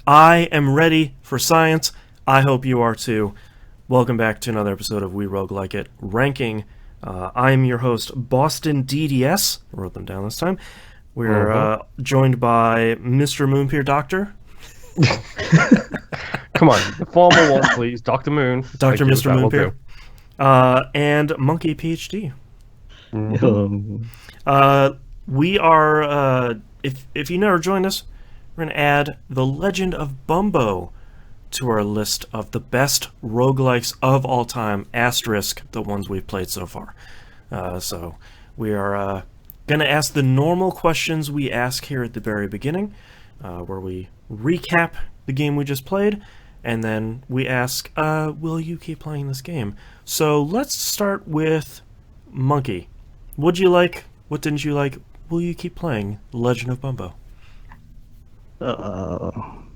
I am ready for science. I hope you are too. Welcome back to another episode of We Roguelike It Ranking. I am your host, Boston DDS. I wrote them down this time. We're joined by Mr. Moonpier Doctor. Come on, the formal one, please. Dr. Moon. Dr. Mr. Moonpier. And Monkey PhD. We are, if you never joined us, we're going to add The Legend of Bumbo to our list of the best roguelikes of all time, asterisk the ones we've played so far. So we are going to ask the normal questions we ask here at the very beginning, where we recap the game we just played, and then we ask, will you keep playing this game? So let's start with Monkey. What'd you like? What didn't you like? Will you keep playing The Legend of Bumbo?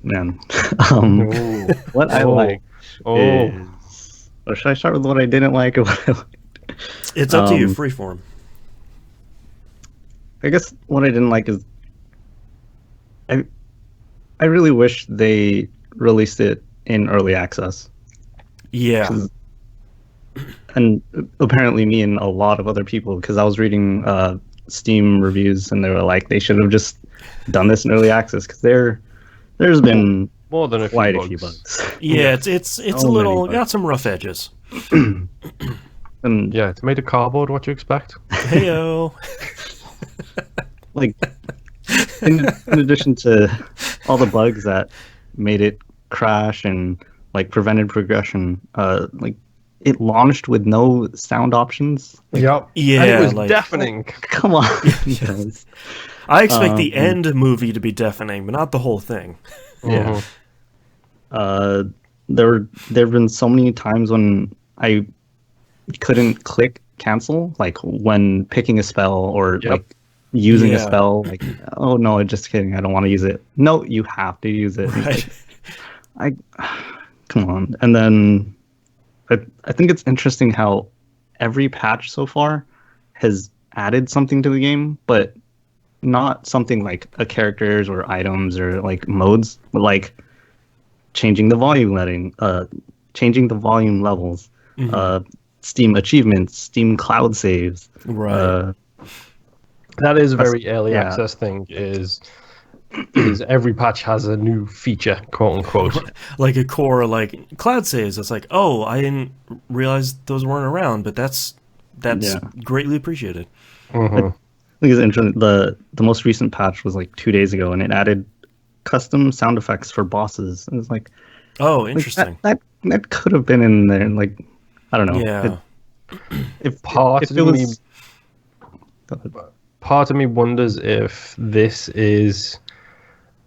Man. What I like is... Or should I start with what I didn't like or what I liked? It's up to you, freeform. I guess what I didn't like is... I really wish they released it in early access. Yeah. And apparently me and a lot of other people, because I was reading Steam reviews and they were like, they should have just done this in early access, because there's been more than quite a few bugs. Yeah, it's a little got some rough edges. And yeah, it's made of cardboard. What you expect? Heyo. Like, in addition to all the bugs that made it crash and like prevented progression, like it launched with no sound options. Like, yep. Yeah, and it was like, Oh, deafening. come on. Yes. I expect the end movie to be deafening, but not the whole thing. Yeah. There've been so many times when I couldn't click cancel, like when picking a spell or like using a spell. Like, oh no, just kidding, I don't want to use it. No, you have to use it. Right. Like, come on. And then I think it's interesting how every patch so far has added something to the game, but not something like a characters or items or like modes, but like changing the volume levels, Steam achievements, Steam cloud saves. Right. That is a very early access thing. Is every patch has a new feature, quote unquote, like a core like cloud saves. It's like, oh, I didn't realize those weren't around, but that's greatly appreciated. I think it's interesting. The most recent patch was like 2 days ago, and it added custom sound effects for bosses. And it's like, oh, interesting. Like that could have been in there. Like, I don't know. Yeah. Part of me wonders if this is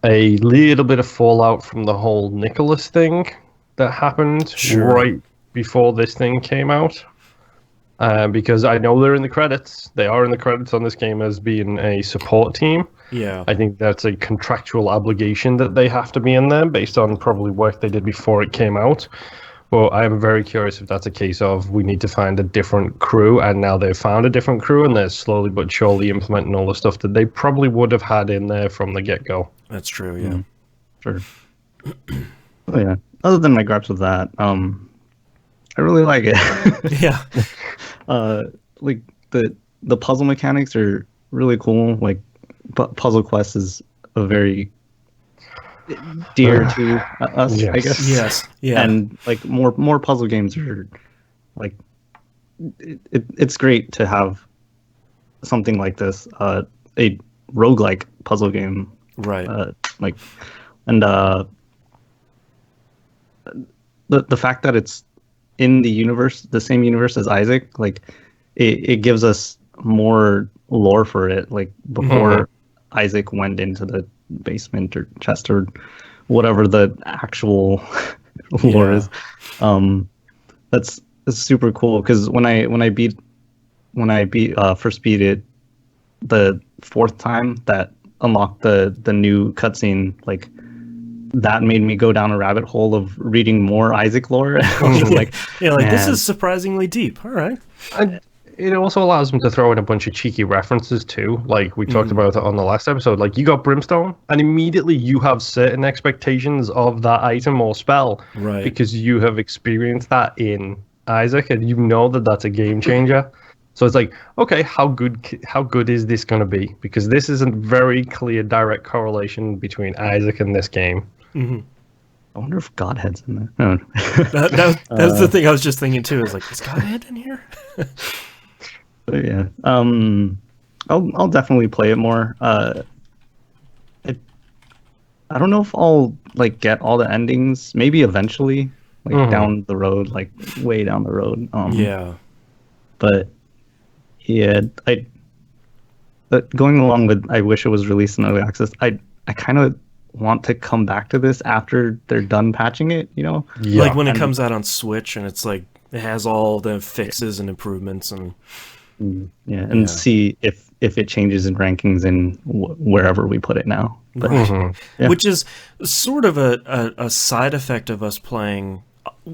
a little bit of fallout from the whole Nicholas thing that happened right before this thing came out. Because I know they're in the credits. They are in the credits on this game as being a support team. Yeah. I think that's a contractual obligation that they have to be in there based on probably work they did before it came out. Well, I am very curious if that's a case of we need to find a different crew, and now they've found a different crew, and they're slowly but surely implementing all the stuff that they probably would have had in there from the get-go. That's true, yeah. Sure. Oh, yeah. Other than my gripes with that, I really like it. Yeah. Like the puzzle mechanics are really cool. Like Puzzle Quest is a very dear to us, yes. I guess. Yes. Yeah. And like more puzzle games are like it's great to have something like this, a roguelike puzzle game. Right. Like, and the fact that it's in the same universe as Isaac, like it gives us more lore for it. Like before Isaac went into the basement or chest or whatever the actual lore is. That's super cool, because when I first beat it the fourth time, that unlocked the new cutscene, like that made me go down a rabbit hole of reading more Isaac lore. I was just like, yeah, like, man. this is surprisingly deep. All right. it also allows them to throw in a bunch of cheeky references too. Like we talked about it on the last episode. Like you got Brimstone, and immediately you have certain expectations of that item or spell, Right. because you have experienced that in Isaac, and you know that that's a game changer. So it's like, okay, how good is this going to be? Because this is a very clear, direct correlation between Isaac and this game. Mm-hmm. I wonder if Godhead's in there. No. That's the thing I was just thinking too. Is like, is Godhead in here? But yeah, I'll definitely play it more. I don't know if I'll like get all the endings. Maybe eventually, like down the road, like way down the road. Yeah. But yeah, but going along with, I wish it was released in early access. I kind of want to come back to this after they're done patching it. Yeah. Like when it comes out on Switch and it's like it has all the fixes and improvements and see if it changes in rankings in wherever we put it now. But, which is sort of a side effect of us playing.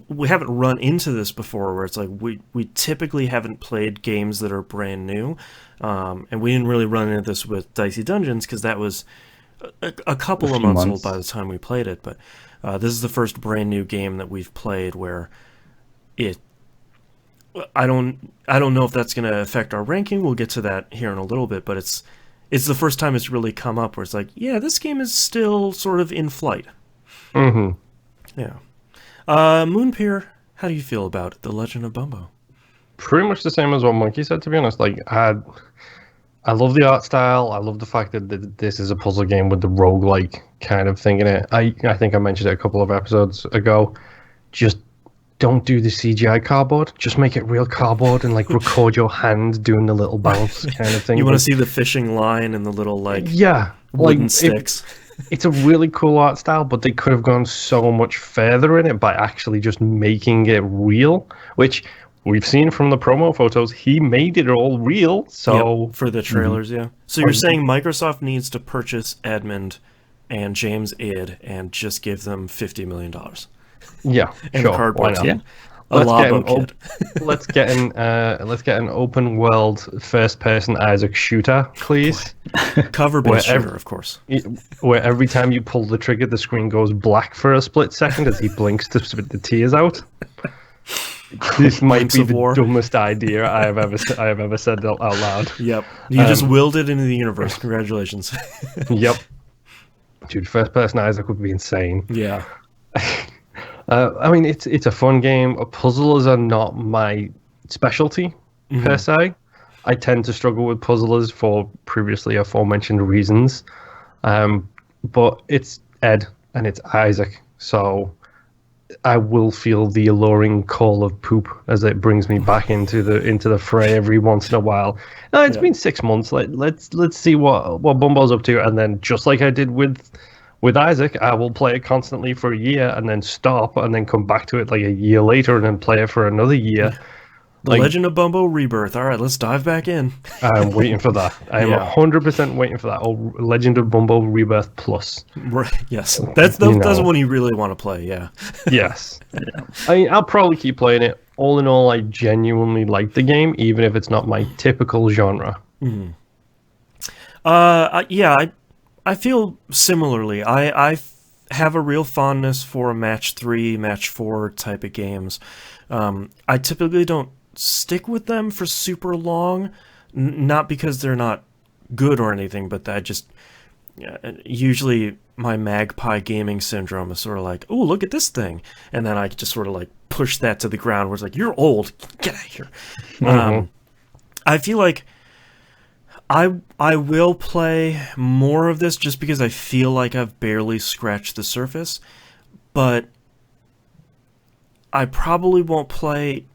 We haven't run into this before, where it's like we typically haven't played games that are brand new, and we didn't really run into this with Dicey Dungeons because that was a couple of months old by the time we played it. But this is the first brand new game that we've played where I don't know if that's going to affect our ranking. We'll get to that here in a little bit, but it's the first time it's really come up where it's like, yeah, this game is still sort of in flight. Mm-hmm. Yeah. Moonpier, how do you feel about The Legend of Bumbo? Pretty much the same as what Monkey said, to be honest. Like, I love the art style. I love the fact that this is a puzzle game with the roguelike kind of thing in it. I think I mentioned it a couple of episodes ago. Just don't do the CGI cardboard. Just make it real cardboard and like record your hand doing the little bounce kind of thing. You want to see the fishing line and the little wooden like, sticks. It's a really cool art style, but they could have gone so much further in it by actually just making it real, which we've seen from the promo photos. He made it all real, so... Yep, for the trailers, yeah. So you're saying Microsoft needs to purchase Edmund and James Id and just give them $50 million? Yeah, and sure. a cardboard Why not? kit. Let's get an open world first person Isaac shooter, please. Cover based shooter, of course. Where every time you pull the trigger, the screen goes black for a split second as he blinks to spit the tears out. This might be the dumbest idea I have ever said out loud. Yep, you just willed it into the universe. Congratulations. Yep, dude, first person Isaac would be insane. Yeah. I mean, it's a fun game. Puzzlers are not my specialty, per se. I tend to struggle with puzzlers for previously aforementioned reasons. But it's Ed and it's Isaac, so I will feel the alluring call of poop as it brings me back into the fray every once in a while. It's been 6 months. Let's see what Bumbo's up to, and then just like I did with Isaac, I will play it constantly for a year and then stop and then come back to it like a year later and then play it for another year. The Legend of Bumbo Rebirth. All right, let's dive back in. I'm waiting for that. I am 100% waiting for that. Oh, Legend of Bumbo Rebirth Plus. Right. Yes. That's the one you really want to play. Yeah. Yes. I'll probably keep playing it. All in all, I genuinely like the game, even if it's not my typical genre. Mm-hmm. I feel similarly. I have a real fondness for match 3, match 4 type of games. I typically don't stick with them for super long, not because they're not good or anything, but I just usually my magpie gaming syndrome is sort of like, oh, look at this thing, and then I just sort of like push that to the ground where it's like, you're old, get out of here. I feel like I will play more of this just because I feel like I've barely scratched the surface, but I probably won't play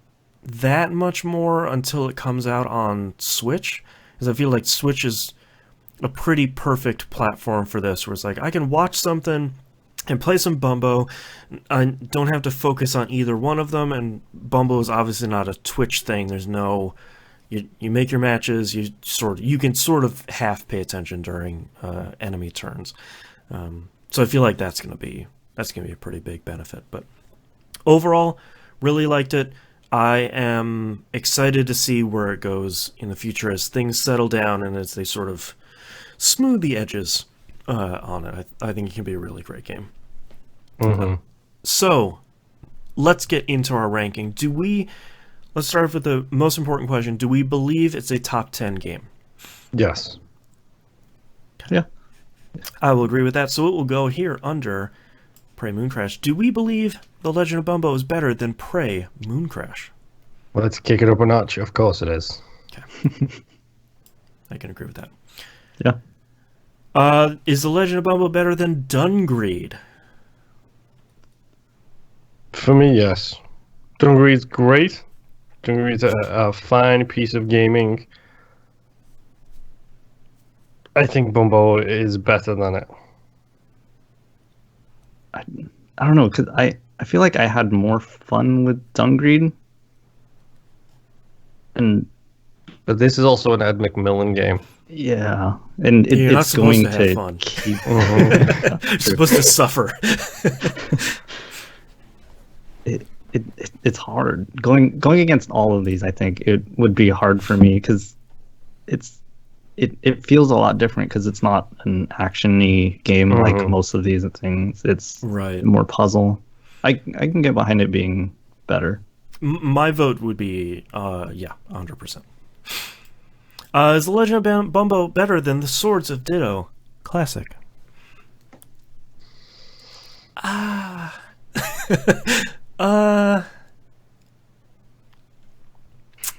that much more until it comes out on Switch, because I feel like Switch is a pretty perfect platform for this, where it's like I can watch something and play some Bumbo. I don't have to focus on either one of them, and Bumbo is obviously not a Twitch thing. There's no... You make your matches. You can sort of half pay attention during enemy turns. So I feel like that's gonna be a pretty big benefit. But overall, really liked it. I am excited to see where it goes in the future as things settle down and as they sort of smooth the edges on it. I think it can be a really great game. Mm-hmm. So, let's get into our ranking. Let's start with the most important question. Do we believe it's a top 10 game? Yes. Yeah. I will agree with that. So it will go here under Prey Mooncrash. Do we believe The Legend of Bumbo is better than Prey Mooncrash? Let's kick it up a notch. Of course it is. Okay. I can agree with that. Yeah. Is The Legend of Bumbo better than Dungreed? For me, yes. Dungreed's great. Dungreed's a fine piece of gaming. I think Bumbo is better than it. I don't know, because I feel like I had more fun with Dungreed. But this is also an Ed McMillan game. Yeah, and You're not it's supposed going to have to fun. keep. You're supposed to suffer. It's hard going against all of these. I think it would be hard for me because it feels a lot different because it's not an action-y game like most of these things. It's Right. more puzzle. I can get behind it being better. My vote would be, 100%. Is The Legend of Bumbo better than The Swords of Ditto Classic?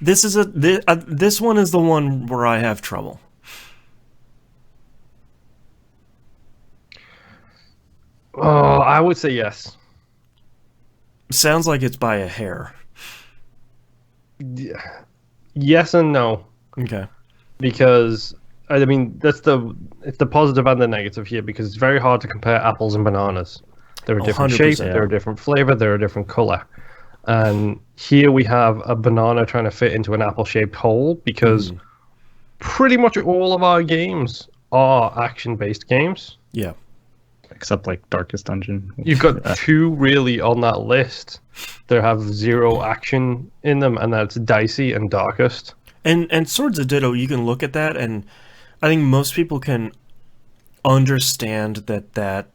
This one is the one where I have trouble. Oh, I would say yes. Sounds like it's by a hair. Yes and no. Okay. Because I mean it's the positive and the negative here because it's very hard to compare apples and bananas. They're a different shape, they're a different flavor, they're a different color. And here we have a banana trying to fit into an apple-shaped hole because pretty much all of our games are action-based games. Yeah. Except like Darkest Dungeon. You've got two really on that list that have zero action in them, and that's Dicey and Darkest. And Swords of Ditto, you can look at that, and I think most people can understand that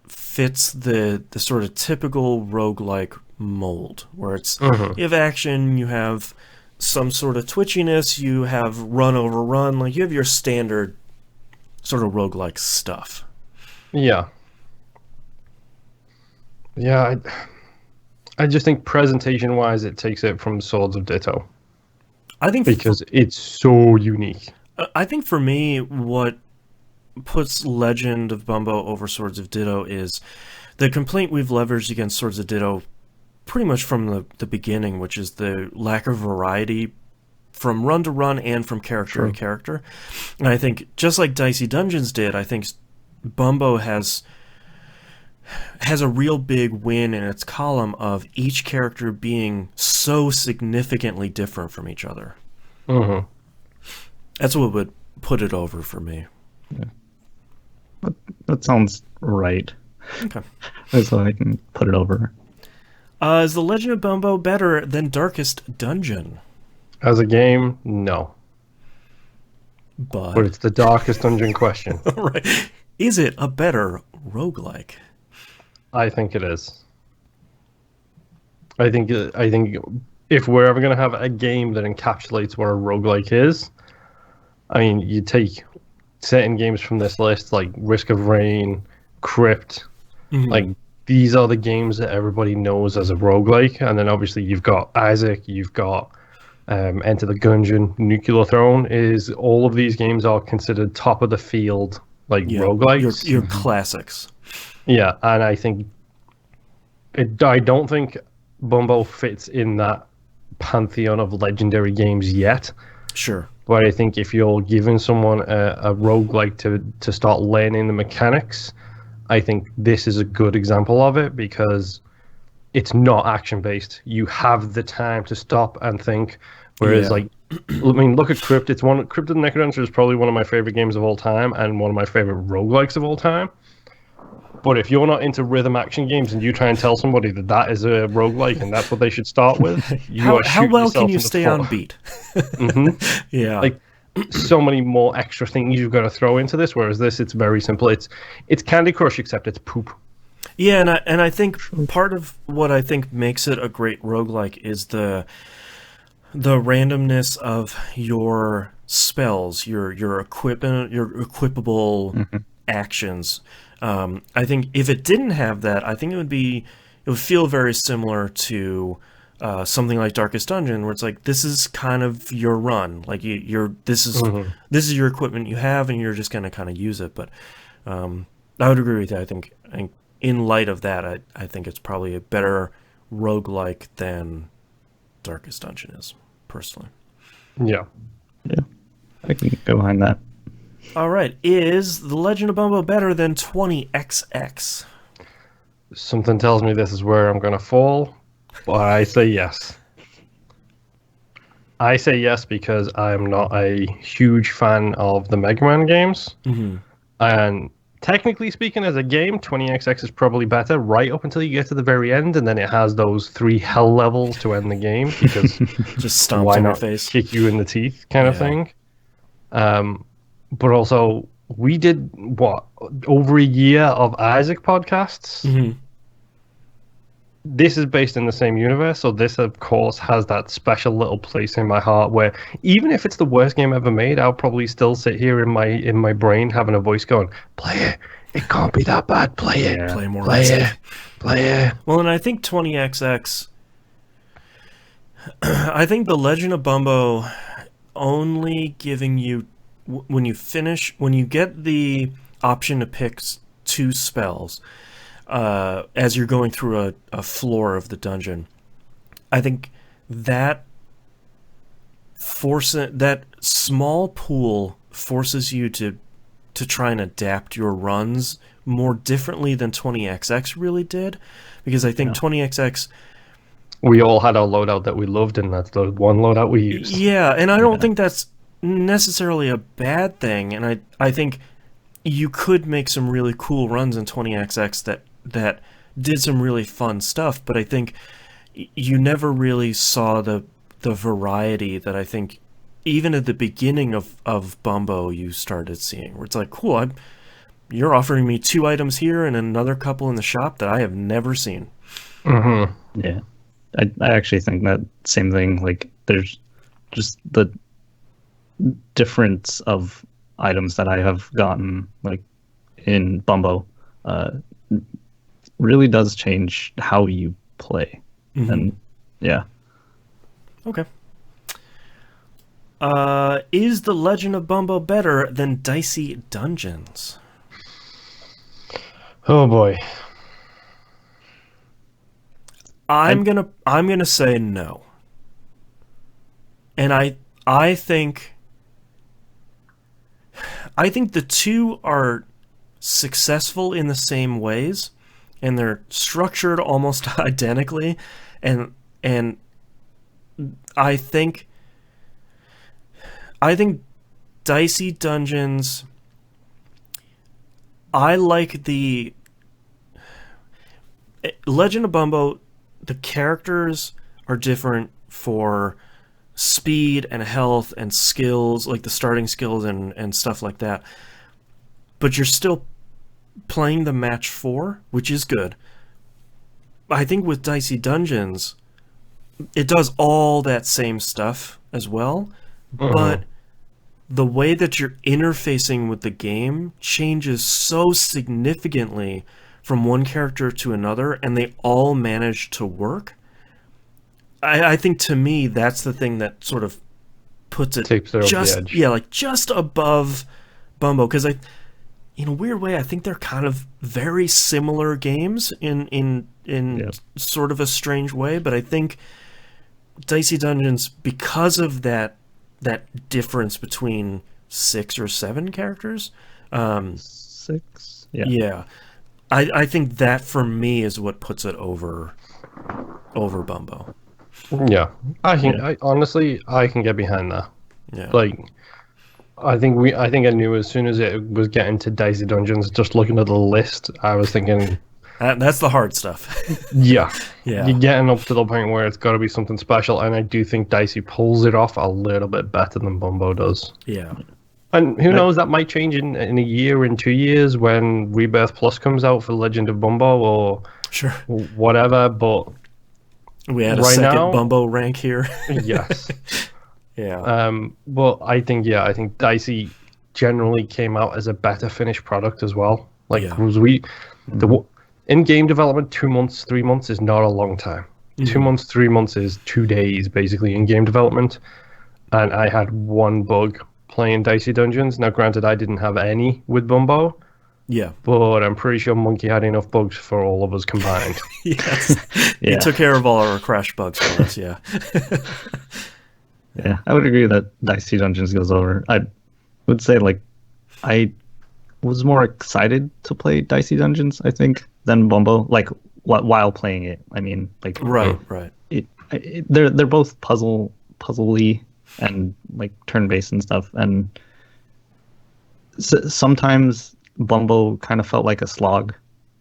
fits the sort of typical roguelike mold, where it's you have action, you have some sort of twitchiness, you have run over run, like you have your standard sort of roguelike stuff. Yeah. Yeah, I just think presentation-wise it takes it from Swords of Ditto. I think because it's so unique. I think for me, what puts Legend of Bumbo over Swords of Ditto is the complaint we've leveraged against Swords of Ditto pretty much from the beginning, which is the lack of variety from run to run and from character to character. And I think, just like Dicey Dungeons did, I think Bumbo has a real big win in its column of each character being so significantly different from each other. That's what would put it over for me. Yeah. That sounds right. Okay. So I can put it over. Is The Legend of Bumbo better than Darkest Dungeon? As a game, no. But it's the Darkest Dungeon question. Right. Is it a better roguelike? I think it is. I think if we're ever going to have a game that encapsulates what a roguelike is, I mean, you take certain games from this list, like Risk of Rain, Crypt, like these are the games that everybody knows as a roguelike, and then obviously you've got Isaac, you've got Enter the Gungeon, Nuclear Throne. All of these games are considered top of the field, like roguelikes. Your classics. Yeah, and I think I don't think Bumbo fits in that pantheon of legendary games yet. Sure. But I think if you're giving someone a roguelike to start learning the mechanics, I think this is a good example of it because it's not action-based. You have the time to stop and think. Whereas, like, I mean, look at Crypt. Crypt of the Necrodancer is probably one of my favorite games of all time and one of my favorite roguelikes of all time. But if you're not into rhythm action games and you try and tell somebody that that is a roguelike and that's what they should start with, you are how shooting well yourself can you in the stay foot. on beat? Yeah. Like, so many more extra things you've got to throw into this, whereas this, it's very simple. It's Candy Crush, except it's poop. Yeah, and I think part of what I think makes it a great roguelike is the randomness of your spells, your equipment, your equipable actions. I think if it didn't have that, I think it would feel very similar to something like Darkest Dungeon, where it's like this is kind of your run, like this is your equipment you have, and you're just gonna kind of use it. But I would agree with you. I think in light of that, I think it's probably a better roguelike than Darkest Dungeon is, personally. Yeah. I can go behind that. All right, is The Legend of Bumbo better than 20XX? Something tells me this is where I'm going to fall, but I say yes. I say yes because I'm not a huge fan of the Mega Man games. And technically speaking, as a game, 20XX is probably better right up until you get to the very end, and then it has those 3 hell levels to end the game, because just stomps why in your not face, kick you in the teeth kind of thing. But also, we did, over a year of Isaac podcasts? This is based in the same universe, so this, of course, has that special little place in my heart where even if it's the worst game ever made, I'll probably still sit here in my brain having a voice going, play it. It can't be that bad. Play it. Play more Play Isaac. it. Play it. Well, and I think 20XX, I think The Legend of Bumbo only giving you, when you get the option to pick 2 spells, as you're going through a floor of the dungeon, I think that that small pool forces you to try and adapt your runs more differently than 20XX really did, because I think 20XX, we all had our loadout that we loved, and that's the one loadout we used. Yeah, and I don't think that's necessarily a bad thing, and I think you could make some really cool runs in 20XX that did some really fun stuff, but I think you never really saw the variety that I think even at the beginning of Bumbo you started seeing, where it's like, cool, you're offering me 2 items here and another couple in the shop that I have never seen. Yeah, I actually think that same thing. Like, there's just the difference of items that I have gotten, like in Bumbo, really does change how you play. And yeah. Okay. Is The Legend of Bumbo better than Dicey Dungeons? Oh boy. I'm gonna say no. And I think the 2 are successful in the same ways, and they're structured almost identically, and I think Dicey Dungeons, I like the Legend of Bumbo, the characters are different for speed and health and skills, like the starting skills and stuff like that, but you're still playing the match 4, which is good. I think with Dicey Dungeons, it does all that same stuff as well, but the way that you're interfacing with the game changes so significantly from one character to another, and they all manage to work. I think, to me, that's the thing that sort of puts it Takes it over the edge. Yeah, like just above Bumbo, because in a weird way, I think they're kind of very similar games in sort of a strange way, but I think Dicey Dungeons, because of that difference between 6 or 7 characters, 6, yeah, I think that for me is what puts it over Bumbo. Yeah, I honestly, I can get behind that. Yeah, Like, I think I knew as soon as it was getting to Dicey Dungeons, just looking at the list, I was thinking, That's the hard stuff. yeah, Yeah. you're getting up to the point where it's got to be something special, and I do think Dicey pulls it off a little bit better than Bumbo does. Yeah. And who knows, that might change in a year, in 2 years, when Rebirth Plus comes out for Legend of Bumbo or Sure. whatever, but We had a right second now, Bumbo rank here. yes. Yeah. But I think Dicey generally came out as a better finished product as well. Like, Yeah. was in game development, 2 months, 3 months is not a long time. 2 months, 3 months is 2 days basically in game development. And I had one bug playing Dicey Dungeons. Now, granted, I didn't have any with Bumbo, Yeah. but I'm pretty sure Monkey had enough bugs for all of us combined. Yes. He Yeah. took care of all our crash bugs for us, yeah. Yeah, I would agree that Dicey Dungeons goes over. I would say like I was more excited to play Dicey Dungeons, I think, than Bumbo. Like while playing it, I mean, like Right. they're both puzzly and like turn-based and stuff. And sometimes Bumbo kind of felt like a slog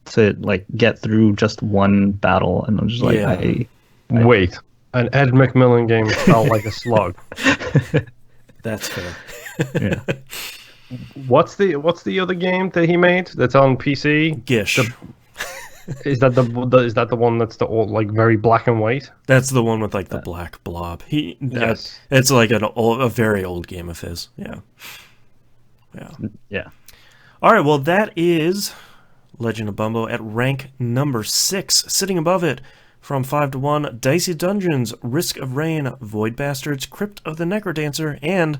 to like get through just one battle, and I'm just like, Yeah. Wait, an Ed McMillan game felt like a slog. That's fair. yeah. What's the other game that he made that's on PC? Gish. Is that the one that's the old, like, very black and white? That's the one with like the black blob. Yes. It's like a very old game of his. Yeah. Yeah. Yeah. All right. Well, that is Legend of Bumbo at rank number 6, sitting above it from 5 to 1. Dicey Dungeons, Risk of Rain, Void Bastards, Crypt of the Necrodancer, and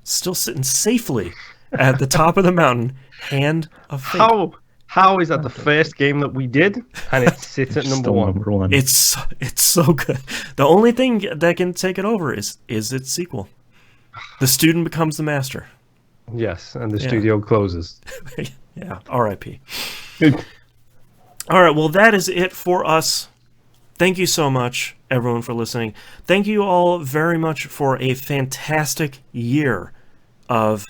still sitting safely at the top of the mountain, Hand of Fate. How is that the first game that we did and it sits at number Still one? number one. It's so good. The only thing that can take it over is its sequel. The student becomes the master. Yes, and the studio closes. Yeah, R.I.P. All right, well, that is it for us. Thank you so much, everyone, for listening. Thank you all very much for a fantastic year of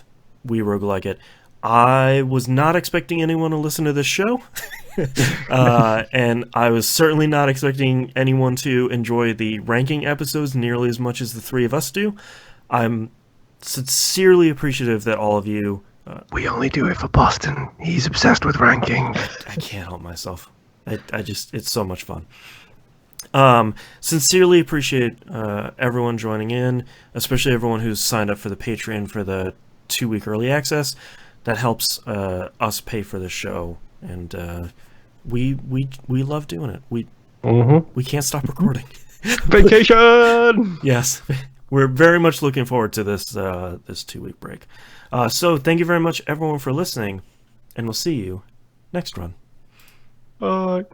We Roguelike It. I was not expecting anyone to listen to this show, and I was certainly not expecting anyone to enjoy the ranking episodes nearly as much as the three of us do. I'm sincerely appreciative that all of you... We only do it for Boston. He's obsessed with ranking. I can't help myself. I just... It's so much fun. Sincerely appreciate everyone joining in, especially everyone who's signed up for the Patreon for the 2-week early access. That helps us pay for the show, and we love doing it. We can't stop recording. Vacation. Yes, we're very much looking forward to this 2-week break. So thank you very much, everyone, for listening, and we'll see you next run. Bye.